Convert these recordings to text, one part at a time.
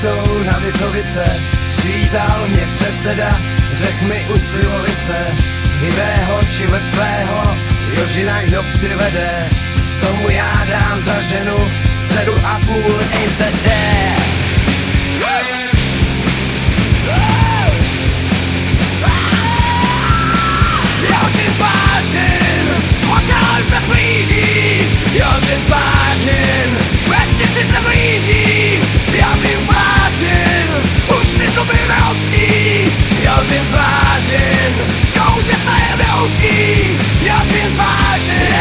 cestou na Visovice přivítal mě předseda, řek mi u slivovice, živého či mrtvého, Jožina kdo přivede, tomu já dám za ženu 7,5 EZD. Jožin zvážin, očelem se blíží, Jožin zvážin, vesnici se blíží, Jožin zvážin, už si zuby vyrostí, Jožin zvážin, kouše se je neusí, Jožin zvážin,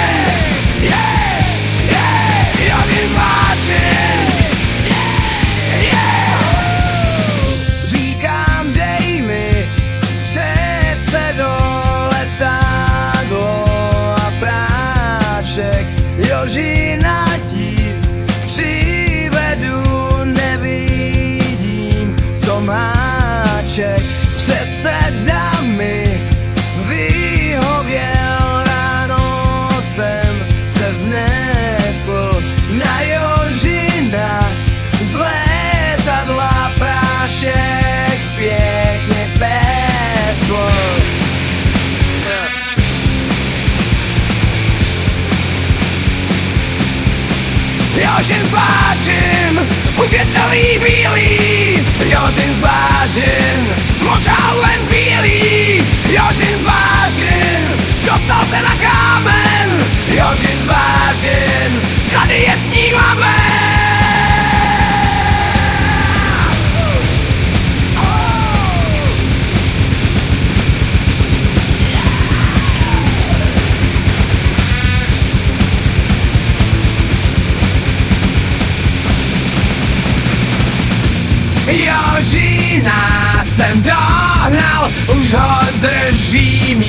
Jožin zvážin, říkám dej mi předsedo letadlo a prášek, Jožina ti přivedu, nevidím v tom háček, předseda mi vyhověl, ráno jsem se vznesl na Jožina z letadla, prášek pěkně pesl. Jožin zvážin, už je celý bílý, Jožin zvážin, zmočal ven bílý, Jožin zvážin, dostal se na kámen, Jožin zvážin, tady je snímáme. Jožina jsem dohnal, už ho držím